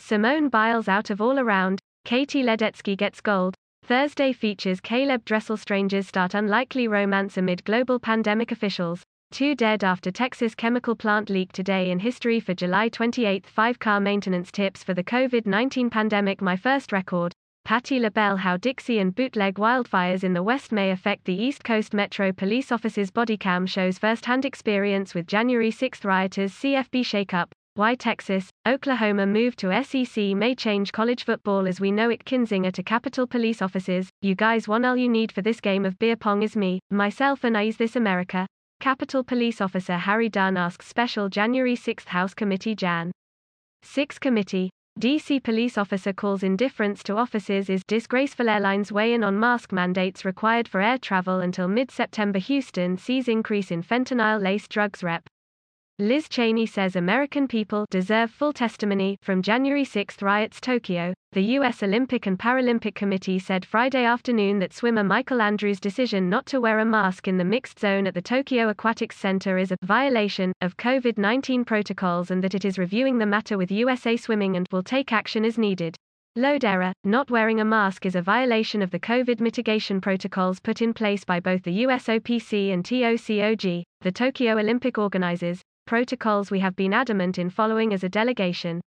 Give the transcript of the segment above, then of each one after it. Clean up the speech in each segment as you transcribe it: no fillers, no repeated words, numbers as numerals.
Simone Biles out of all-around, Katie Ledecky gets gold. Thursday features Caeleb DresselStrangers start unlikely romance amid global pandemic officials. 2 dead after Texas chemical plant leak. Today in history for July 28. 5 car maintenance tips for the COVID-19 pandemic. My first record. Patti LaBelle. How Dixie and bootleg wildfires in the West may affect the East Coast Metro Police Office's bodycam shows first-hand experience with January 6 rioters. CFB shakeup. Why Texas, Oklahoma move to SEC may change college football as we know it. Kinzinger to Capitol Police officers. You guys want all you need for this game of beer pong is me, myself and I. Is this America? Capitol Police Officer Harry Dunn asks special January 6 House Committee Jan. 6 Committee. DC police officer calls indifference to officers is disgraceful. Airlines weigh in on mask mandates required for air travel until mid-September. Houston sees increase in fentanyl-laced drugs. Rep. Liz Cheney says American people deserve full testimony from January 6 riots. Tokyo. The U.S. Olympic and Paralympic Committee said Friday afternoon that swimmer Michael Andrews' decision not to wear a mask in the mixed zone at the Tokyo Aquatics Center is a violation of COVID-19 protocols and that it is reviewing the matter with USA Swimming and will take action as needed. Lodera, not wearing a mask is a violation of the COVID mitigation protocols put in place by both the USOPC and TOCOG, the Tokyo Olympic organizers. Protocols we have been adamant in following as a delegation.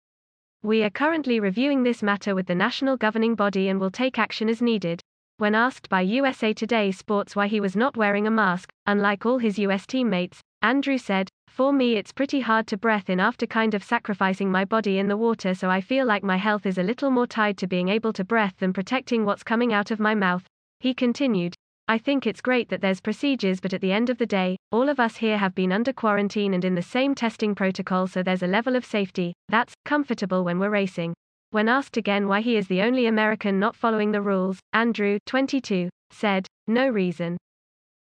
We are currently reviewing this matter with the national governing body and will take action as needed. When asked by USA Today Sports why he was not wearing a mask, unlike all his US teammates, Andrew said, "For me it's pretty hard to breathe in after kind of sacrificing my body in the water, so I feel like my health is a little more tied to being able to breathe than protecting what's coming out of my mouth." He continued, "I think it's great that there's procedures, but at the end of the day, all of us here have been under quarantine and in the same testing protocol, so there's a level of safety that's comfortable when we're racing." When asked again why he is the only American not following the rules, Andrew, 22, said, "No reason.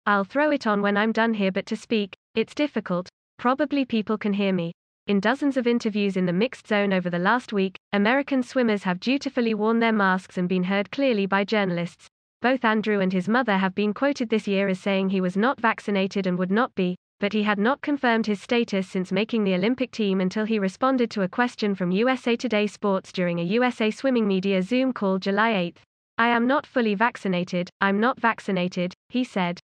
I'll throw it on when I'm done here, but to speak, it's difficult. Probably people can hear me." In dozens of interviews in the mixed zone over the last week, American swimmers have dutifully worn their masks and been heard clearly by journalists. Both Andrew and his mother have been quoted this year as saying he was not vaccinated and would not be, but he had not confirmed his status since making the Olympic team until he responded to a question from USA Today Sports during a USA Swimming media Zoom call July 8. "I am not fully vaccinated, I'm not vaccinated," he said.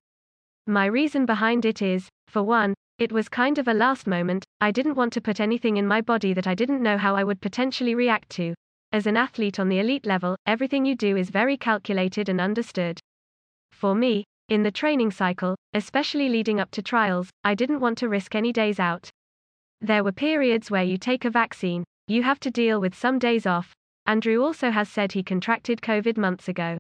"My reason behind it is, for one, it was kind of a last moment. I didn't want to put anything in my body that I didn't know how I would potentially react to. As an athlete on the elite level, everything you do is very calculated and understood. For me, in the training cycle, especially leading up to trials, I didn't want to risk any days out. There were periods where you take a vaccine, you have to deal with some days off." Andrew also has said he contracted COVID months ago.